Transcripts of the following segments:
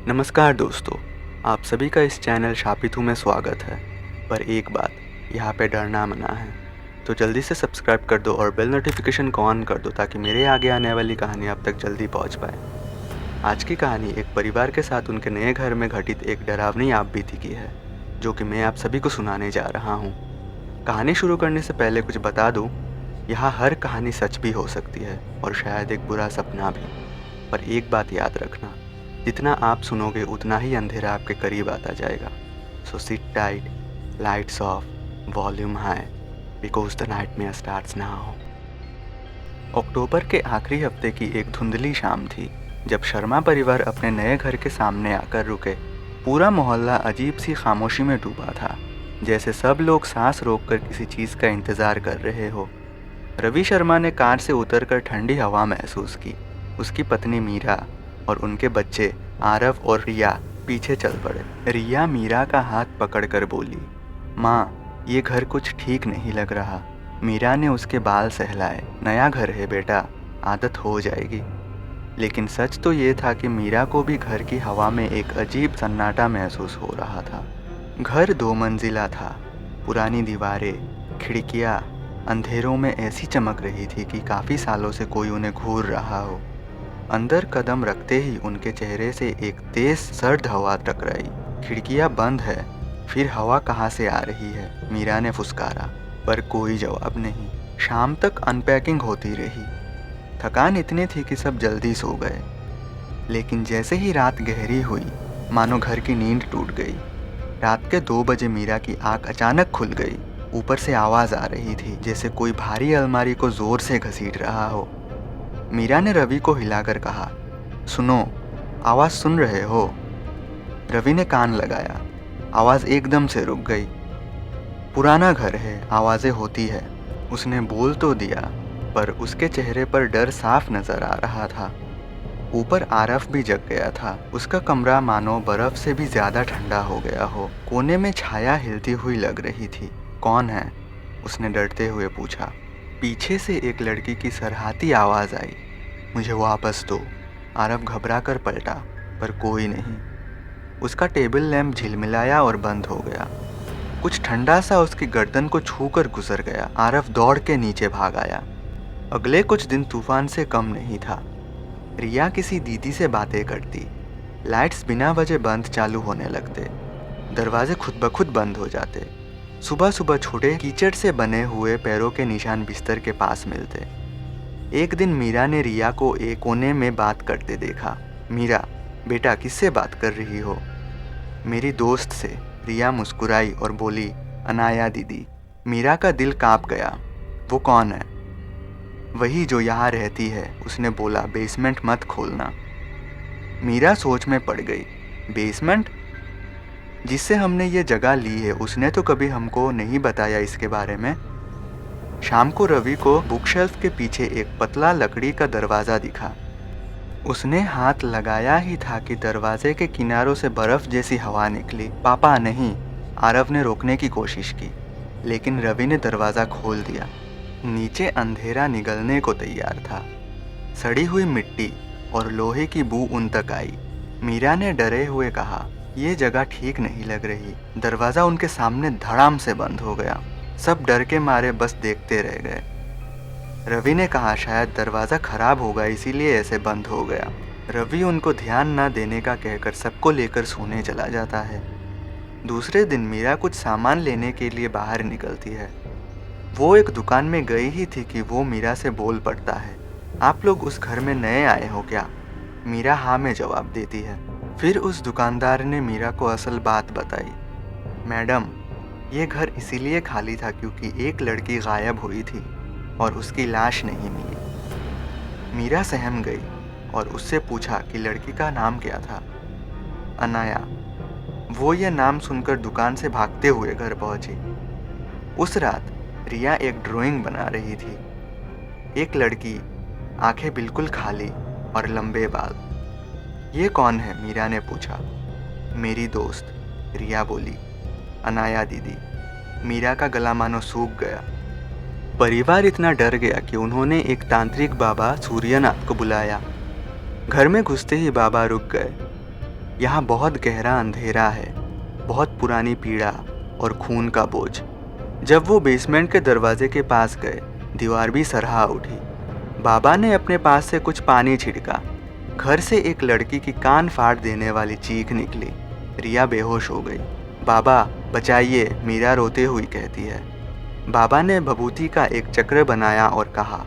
नमस्कार दोस्तों, आप सभी का इस चैनल शापित हूँ में स्वागत है। पर एक बात, यहाँ पे डरना मना है। तो जल्दी से सब्सक्राइब कर दो और बेल नोटिफिकेशन को ऑन कर दो ताकि मेरे आगे आने वाली कहानी आप तक जल्दी पहुँच पाए। आज की कहानी एक परिवार के साथ उनके नए घर में घटित एक डरावनी आपबीती की है, जो कि मैं आप सभी को सुनाने जा रहा हूँ। कहानी शुरू करने से पहले कुछ बता दूँ, यहाँ हर कहानी सच भी हो सकती है और शायद एक बुरा सपना भी। पर एक बात याद रखना, जितना आप सुनोगे उतना ही अंधेरा आपके करीब आता जाएगा। So sit tight, lights off, volume high, because the nightmare starts now. अक्टूबर के आखिरी हफ्ते की एक धुंधली शाम थी, जब शर्मा परिवार अपने नए घर के सामने आकर रुके। पूरा मोहल्ला अजीब सी खामोशी में डूबा था, जैसे सब लोग सांस रोककर किसी चीज़ का इंतज़ार कर रहे हो। रवि शर्मा ने कार से उतरकर ठंडी हवा महसूस की। उसकी पत्नी मीरा और उनके बच्चे आरव और रिया पीछे चल पड़े। रिया मीरा का हाथ पकड़कर बोली, माँ, ये घर कुछ ठीक नहीं लग रहा। मीरा ने उसके बाल सहलाए। नया घर है बेटा, आदत हो जाएगी। लेकिन सच तो ये था कि मीरा को भी घर की हवा में एक अजीब सन्नाटा महसूस हो रहा था। घर 2 मंजिला था। पुरानी दीवारें, खिड़कियाँ अंधेरों में ऐसी चमक रही थी कि काफ़ी सालों से कोई उन्हें घूर रहा हो। अंदर कदम रखते ही उनके चेहरे से एक तेज सर्द हवा टकराई। खिड़कियां बंद है, फिर हवा कहाँ से आ रही है? मीरा ने फुसकारा, पर कोई जवाब नहीं। शाम तक अनपैकिंग होती रही। थकान इतनी थी कि सब जल्दी सो गए। लेकिन जैसे ही रात गहरी हुई, मानो घर की नींद टूट गई। रात के 2 बजे मीरा की आंख अचानक खुल गई। ऊपर से आवाज़ आ रही थी, जैसे कोई भारी अलमारी को जोर से घसीट रहा हो। मीरा ने रवि को हिलाकर कहा, सुनो, आवाज़ सुन रहे हो? रवि ने कान लगाया। आवाज़ एकदम से रुक गई। पुराना घर है, आवाज़ें होती है। उसने बोल तो दिया, पर उसके चेहरे पर डर साफ नजर आ रहा था। ऊपर आरफ भी जग गया था। उसका कमरा मानो बर्फ से भी ज़्यादा ठंडा हो गया हो। कोने में छाया हिलती हुई लग रही थी। कौन है? उसने डरते हुए पूछा। पीछे से एक लड़की की सरहाती आवाज़ आई, मुझे वापस दो। आरव घबरा कर पलटा, पर कोई नहीं। उसका टेबल लैंप झिलमिलाया और बंद हो गया। कुछ ठंडा सा उसकी गर्दन को छूकर गुजर गया। आरव दौड़ के नीचे भाग आया। अगले कुछ दिन तूफान से कम नहीं था। रिया किसी दीदी से बातें करती, लाइट्स बिना वजह बंद चालू होने लगते, दरवाजे खुद ब खुद बंद हो जाते। सुबह सुबह छोटे कीचड़ से बने हुए पैरों के निशान बिस्तर के पास मिलते। एक दिन मीरा ने रिया को एक कोने में बात करते देखा। मीरा, बेटा किससे बात कर रही हो? मेरी दोस्त से। रिया मुस्कुराई और बोली, अनाया दीदी। मीरा का दिल कांप गया। वो कौन है? वही जो यहाँ रहती है, उसने बोला, बेसमेंट मत खोलना। मीरा सोच में पड़ गई। बेसमेंट? जिससे हमने ये जगह ली है, उसने तो कभी हमको नहीं बताया इसके बारे में। शाम को रवि को बुकशेल्फ के पीछे एक पतला लकड़ी का दरवाज़ा दिखा। उसने हाथ लगाया ही था कि दरवाजे के किनारों से बर्फ जैसी हवा निकली। पापा नहीं, आरव ने रोकने की कोशिश की, लेकिन रवि ने दरवाज़ा खोल दिया। नीचे अंधेरा निगलने को तैयार था। सड़ी हुई मिट्टी और लोहे की बू उन तक आई। मीरा ने डरे हुए कहा, यह जगह ठीक नहीं लग रही। दरवाज़ा उनके सामने धड़ाम से बंद हो गया। सब डर के मारे बस देखते रह गए। रवि ने कहा, शायद दरवाज़ा खराब होगा इसीलिए ऐसे बंद हो गया। रवि उनको ध्यान न देने का कहकर सबको लेकर सोने चला जाता है। दूसरे दिन मीरा कुछ सामान लेने के लिए बाहर निकलती है। वो एक दुकान में गई ही थी कि वो मीरा से बोल पड़ता है, आप लोग उस घर में नए आए हो क्या? मीरा हाँ में जवाब देती है। फिर उस दुकानदार ने मीरा को असल बात बताई। मैडम, ये घर इसीलिए खाली था क्योंकि एक लड़की गायब हुई थी और उसकी लाश नहीं मिली। मीरा सहम गई और उससे पूछा कि लड़की का नाम क्या था? अनाया। वो ये नाम सुनकर दुकान से भागते हुए घर पहुंची। उस रात रिया एक ड्राइंग बना रही थी। एक लड़की, आंखें बिल्कुल खाली और लंबे बाल। ये कौन है? मीरा ने पूछा। मेरी दोस्त, रिया बोली। अनाया दीदी। मीरा का गला मानो सूख गया। परिवार इतना डर गया कि उन्होंने एक तांत्रिक बाबा सूर्यनाथ को बुलाया। घर में घुसते ही बाबा रुक गए। यहाँ बहुत गहरा अंधेरा है, बहुत पुरानी पीड़ा और खून का बोझ। जब वो बेसमेंट के दरवाजे के पास गए, दीवार भी सरहा उठी। बाबा ने अपने पास से कुछ पानी छिड़का। घर से एक लड़की की कान फाड़ देने वाली चीख निकली। रिया बेहोश हो गई। बाबा बचाइए, मीरा रोते हुई कहती है। बाबा ने भभूति का एक चक्र बनाया और कहा,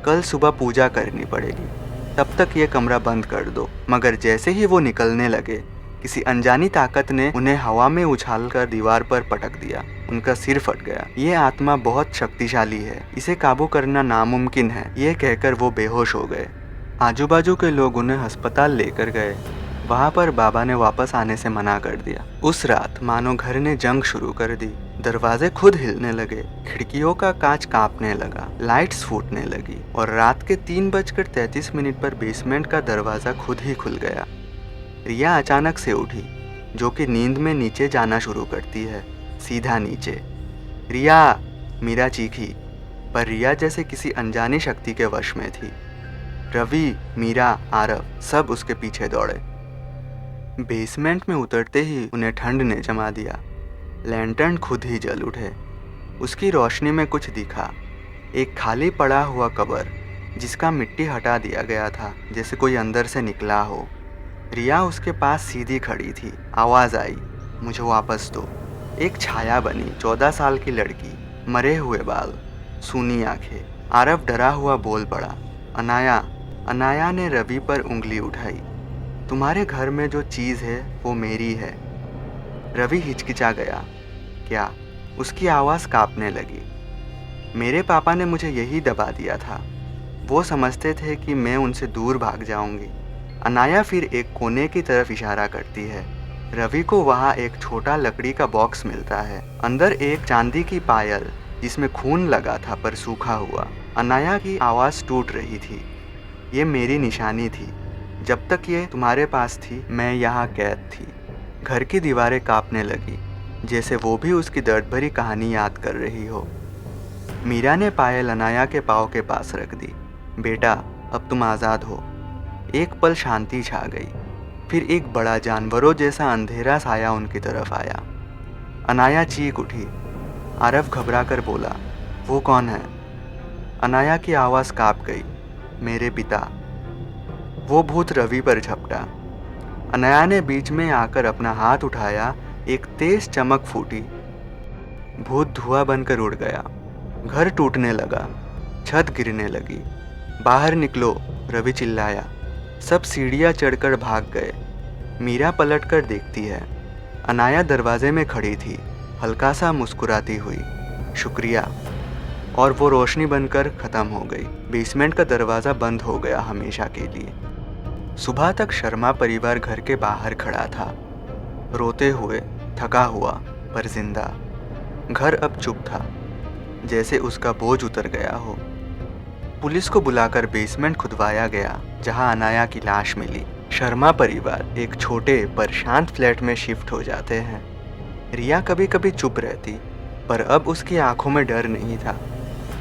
कल सुबह पूजा करनी पड़ेगी, तब तक ये कमरा बंद कर दो। मगर जैसे ही वो निकलने लगे, किसी अनजानी ताकत ने उन्हें हवा में उछालकर दीवार पर पटक दिया। उनका सिर फट गया। ये आत्मा बहुत शक्तिशाली है, इसे काबू करना नामुमकिन है, ये कहकर वो बेहोश हो गए। आजू बाजू के लोग उन्हें अस्पताल लेकर गए। वहाँ पर बाबा ने वापस आने से मना कर दिया। उस रात मानो घर ने जंग शुरू कर दी। दरवाजे खुद हिलने लगे, खिड़कियों का कांच कांपने लगा, लाइट्स फूटने लगी और रात के 3:33 पर बेसमेंट का दरवाजा खुद ही खुल गया। रिया अचानक से उठी, जो कि नींद में नीचे जाना शुरू करती है, सीधा नीचे। रिया, मीरा चीखी, पर रिया जैसे किसी अनजानी शक्ति के वश में थी। रवि, मीरा, आरव सब उसके पीछे दौड़े। बेसमेंट में उतरते ही उन्हें ठंड ने जमा दिया। लैंटर्न खुद ही जल उठे। उसकी रोशनी में कुछ दिखा, एक खाली पड़ा हुआ कबर जिसका मिट्टी हटा दिया गया था, जैसे कोई अंदर से निकला हो। रिया उसके पास सीधी खड़ी थी। आवाज़ आई, मुझे वापस दो। एक छाया बनी, 14 साल की लड़की, मरे हुए बाल, सूनी आंखें। आरव डरा हुआ बोल पड़ा, अनाया। अनाया ने रवि पर उंगली उठाई। तुम्हारे घर में जो चीज़ है वो मेरी है। रवि हिचकिचा गया। क्या? उसकी आवाज़ कांपने लगी। मेरे पापा ने मुझे यही दबा दिया था। वो समझते थे कि मैं उनसे दूर भाग जाऊंगी। अनाया फिर एक कोने की तरफ इशारा करती है। रवि को वहाँ एक छोटा लकड़ी का बॉक्स मिलता है, अंदर एक चांदी की पायल जिसमें खून लगा था पर सूखा हुआ। अनाया की आवाज़ टूट रही थी। ये मेरी निशानी थी। जब तक ये तुम्हारे पास थी, मैं यहाँ कैद थी। घर की दीवारें कांपने लगी, जैसे वो भी उसकी दर्द भरी कहानी याद कर रही हो। मीरा ने पायल अनाया के पाँव के पास रख दी। बेटा, अब तुम आज़ाद हो। एक पल शांति छा गई। फिर एक बड़ा जानवरों जैसा अंधेरा साया उनकी तरफ आया। अनाया चीख उठी। आरव घबरा कर बोला, वो कौन है? अनाया की आवाज़ काँप गई, मेरे पिता। वो भूत रवि पर झपटा। अनाया ने बीच में आकर अपना हाथ उठाया, एक तेज चमक फूटी। भूत धुआं बनकर उड़ गया। घर टूटने लगा, छत गिरने लगी। बाहर निकलो, रवि चिल्लाया। सब सीढ़ियाँ चढ़कर भाग गए। मीरा पलटकर देखती है। अनाया दरवाजे में खड़ी थी, हल्का सा मुस्कुराती हुई। शुक्रिया। और वो रोशनी बनकर ख़त्म हो गई। बेसमेंट का दरवाज़ा बंद हो गया हमेशा के लिए। सुबह तक शर्मा परिवार घर के बाहर खड़ा था, रोते हुए, थका हुआ पर जिंदा। घर अब चुप था, जैसे उसका बोझ उतर गया हो। पुलिस को बुलाकर बेसमेंट खुदवाया गया, जहां अनाया की लाश मिली। शर्मा परिवार एक छोटे पर शांत फ्लैट में शिफ्ट हो जाते हैं। रिया कभी कभी चुप रहती, पर अब उसकी आंखों में डर नहीं था।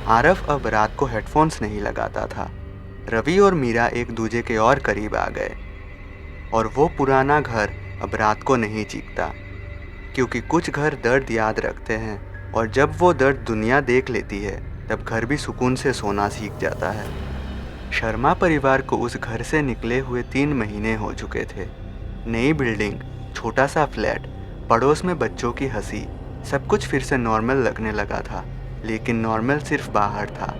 आरव अब रात को हेडफोन्स नहीं लगाता था। रवि और मीरा एक दूजे के और करीब आ गए, और वो पुराना घर अब रात को नहीं चीखता, क्योंकि कुछ घर दर्द याद रखते हैं, और जब वो दर्द दुनिया देख लेती है, तब घर भी सुकून से सोना सीख जाता है। शर्मा परिवार को उस घर से निकले हुए 3 महीने हो चुके थे। नई बिल्डिंग, छोटा सा फ्लैट, पड़ोस में बच्चों की हंसी, सब कुछ फिर से नॉर्मल लगने लगा था। लेकिन नॉर्मल सिर्फ बाहर था,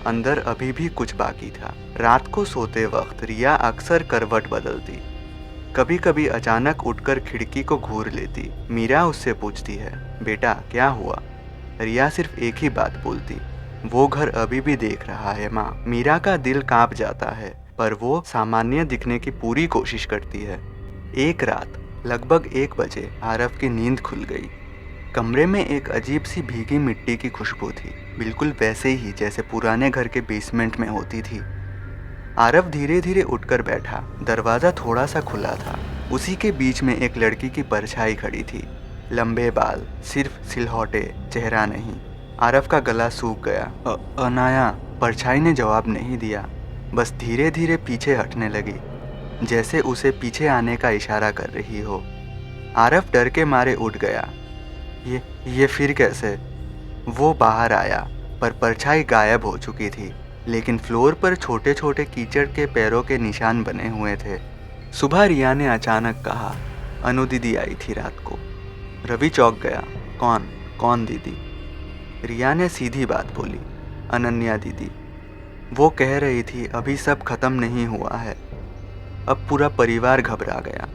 अंदर अभी भी कुछ बाकी था। रात को सोते वक्त रिया अक्सर करवट बदलती, कभी कभी अचानक उठकर खिड़की को घूर लेती। मीरा उससे पूछती है, बेटा क्या हुआ? रिया सिर्फ एक ही बात बोलती, वो घर अभी भी देख रहा है माँ। मीरा का दिल कांप जाता है, पर वो सामान्य दिखने की पूरी कोशिश करती है। एक रात लगभग 1 बजे आरव की नींद खुल गई। कमरे में एक अजीब सी भीगी मिट्टी की खुशबू थी, बिल्कुल वैसे ही जैसे पुराने घर के बेसमेंट में होती थी। आरव धीरे धीरे उठकर बैठा। दरवाज़ा थोड़ा सा खुला था। उसी के बीच में एक लड़की की परछाई खड़ी थी। लंबे बाल, सिर्फ सिलहौटे, चेहरा नहीं। आरव का गला सूख गया। अनाया। परछाई ने जवाब नहीं दिया, बस धीरे धीरे पीछे हटने लगी। जैसे उसे पीछे आने का इशारा कर रही हो। आरव डर के मारे उठ गया। ये फिर कैसे? वो बाहर आया, पर परछाई गायब हो चुकी थी, लेकिन फ्लोर पर छोटे छोटे कीचड़ के पैरों के निशान बने हुए थे। सुबह रिया ने अचानक कहा, अनु दीदी आई थी रात को। रवि चौंक गया। कौन? कौन दीदी? रिया ने सीधी बात बोली, अनन्या दीदी। वो कह रही थी अभी सब खत्म नहीं हुआ है। अब पूरा परिवार घबरा गया।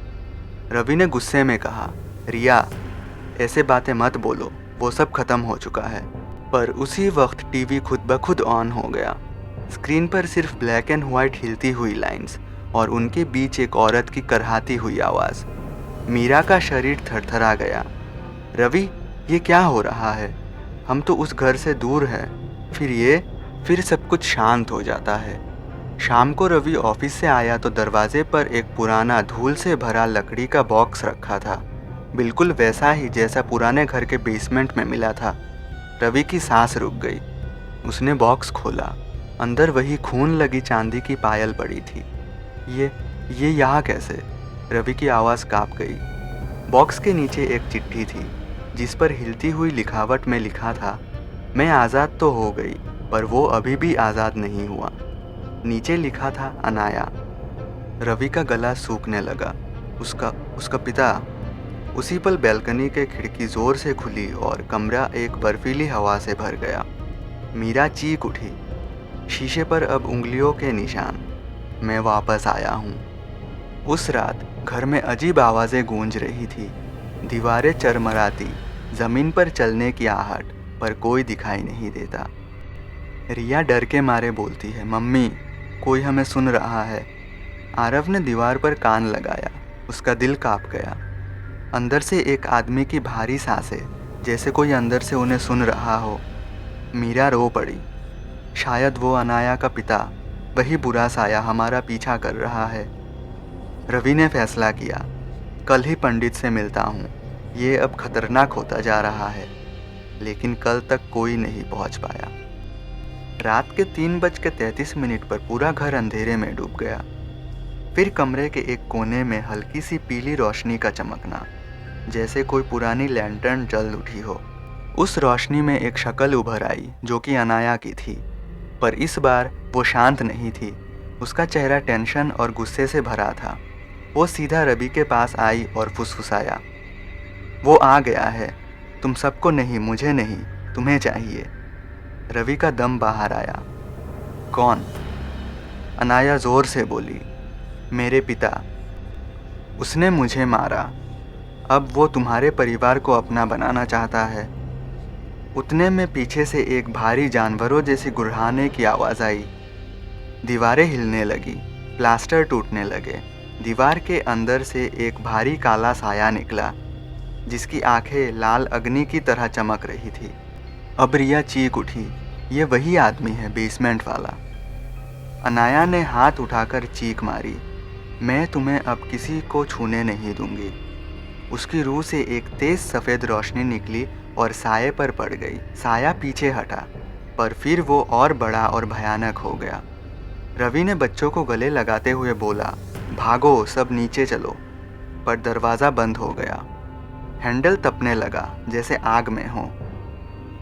रवि ने गुस्से में कहा, रिया ऐसे बातें मत बोलो, वो सब खत्म हो चुका है। पर उसी वक्त टीवी खुद ब खुद ऑन हो गया। स्क्रीन पर सिर्फ ब्लैक एंड व्हाइट हिलती हुई लाइंस और उनके बीच एक औरत की करहाती हुई आवाज़। मीरा का शरीर थरथरा गया। रवि, ये क्या हो रहा है? हम तो उस घर से दूर हैं। फिर सब कुछ शांत हो जाता है। शाम को रवि ऑफिस से आया तो दरवाजे पर एक पुराना धूल से भरा लकड़ी का बॉक्स रखा था, बिल्कुल वैसा ही जैसा पुराने घर के बेसमेंट में मिला था। रवि की सांस रुक गई। उसने बॉक्स खोला। अंदर वही खून लगी चांदी की पायल पड़ी थी। ये यहाँ कैसे? रवि की आवाज़ काँप गई। बॉक्स के नीचे एक चिट्ठी थी, जिस पर हिलती हुई लिखावट में लिखा था, मैं आज़ाद तो हो गई, पर वो अभी भी आज़ाद नहीं हुआ। नीचे लिखा था, अनाया। रवि का गला सूखने लगा। उसका पिता। उसी पल बैल्कनी के खिड़की ज़ोर से खुली और कमरा एक बर्फीली हवा से भर गया। मीरा चीख उठी। शीशे पर अब उंगलियों के निशान। मैं वापस आया हूँ। उस रात घर में अजीब आवाज़ें गूंज रही थी। दीवारें चरमराती, ज़मीन पर चलने की आहट, पर कोई दिखाई नहीं देता। रिया डर के मारे बोलती है, मम्मी, कोई हमें सुन रहा है। आरव ने दीवार पर कान लगाया। उसका दिल काँप गया। अंदर से एक आदमी की भारी सांसें, जैसे कोई अंदर से उन्हें सुन रहा हो। मीरा रो पड़ी। शायद वो अनाया का पिता, वही बुरा साया हमारा पीछा कर रहा है। रवि ने फैसला किया, कल ही पंडित से मिलता हूँ। ये अब खतरनाक होता जा रहा है। लेकिन कल तक कोई नहीं पहुँच पाया। रात के 3:33 पर पूरा घर अंधेरे में डूब गया। फिर कमरे के एक कोने में हल्की सी पीली रोशनी का चमकना, जैसे कोई पुरानी लैंटर्न जल उठी हो। उस रोशनी में एक शक्ल उभर आई, जो कि अनाया की थी, पर इस बार वो शांत नहीं थी। उसका चेहरा टेंशन और गुस्से से भरा था। वो सीधा रवि के पास आई और फुसफुसाया, वो आ गया है। तुम सबको नहीं, मुझे नहीं, तुम्हें चाहिए। रवि का दम बाहर आया। कौन? अनाया ज़ोर से बोली, मेरे पिता। उसने मुझे मारा। अब वो तुम्हारे परिवार को अपना बनाना चाहता है। उतने में पीछे से एक भारी जानवरों जैसी गुर्राने की आवाज़ आई। दीवारें हिलने लगी, प्लास्टर टूटने लगे। दीवार के अंदर से एक भारी काला साया निकला, जिसकी आंखें लाल अग्नि की तरह चमक रही थी। अब रिया चीख उठी, ये वही आदमी है, बेसमेंट वाला। अनाया ने हाथ उठाकर चीख मारी, मैं तुम्हें अब किसी को छूने नहीं दूंगी। उसकी रूह से एक तेज सफ़ेद रोशनी निकली और साये पर पड़ गई। साया पीछे हटा, पर फिर वो और बड़ा और भयानक हो गया। रवि ने बच्चों को गले लगाते हुए बोला, भागो, सब नीचे चलो। पर दरवाज़ा बंद हो गया। हैंडल तपने लगा, जैसे आग में हो।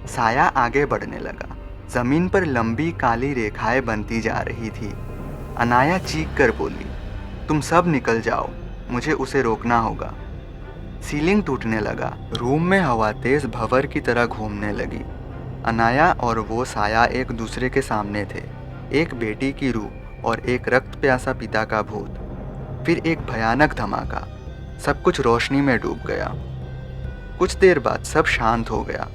साया आगे बढ़ने लगा। ज़मीन पर लंबी काली रेखाएं बनती जा रही थी। अनाया चीख कर बोली, तुम सब निकल जाओ, मुझे उसे रोकना होगा। सीलिंग टूटने लगा। रूम में हवा तेज भंवर की तरह घूमने लगी। अनाया और वो साया एक दूसरे के सामने थे, एक बेटी की रूह और एक रक्त प्यासा पिता का भूत। फिर एक भयानक धमाका। सब कुछ रोशनी में डूब गया। कुछ देर बाद सब शांत हो गया।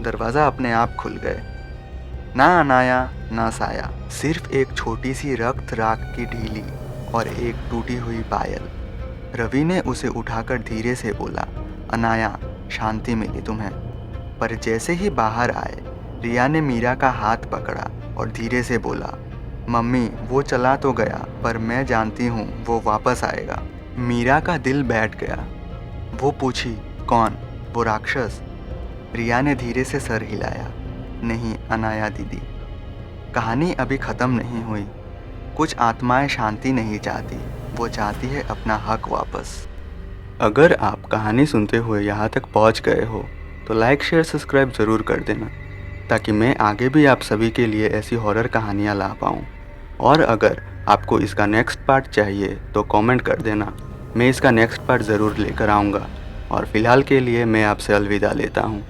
दरवाज़ा अपने आप खुल गए। ना अनाया, ना साया, सिर्फ एक छोटी सी रक्त राख की ढीली और एक टूटी हुई पायल। रवि ने उसे उठाकर धीरे से बोला, अनाया, शांति मिली तुम्हें। पर जैसे ही बाहर आए, रिया ने मीरा का हाथ पकड़ा और धीरे से बोला, मम्मी, वो चला तो गया, पर मैं जानती हूँ वो वापस आएगा। मीरा का दिल बैठ गया। वो पूछी, कौन? वो राक्षस? रिया ने धीरे से सर हिलाया, नहीं अनाया दीदी, कहानी अभी ख़त्म नहीं हुई। कुछ आत्माएं शांति नहीं चाहती, वो चाहती है अपना हक वापस। अगर आप कहानी सुनते हुए यहाँ तक पहुँच गए हो तो लाइक शेयर सब्सक्राइब ज़रूर कर देना, ताकि मैं आगे भी आप सभी के लिए ऐसी हॉरर कहानियाँ ला पाऊँ। और अगर आपको इसका नेक्स्ट पार्ट चाहिए तो कमेंट कर देना, मैं इसका नेक्स्ट पार्ट ज़रूर लेकर आऊँगा। और फ़िलहाल के लिए मैं आपसे अलविदा लेता हूँ।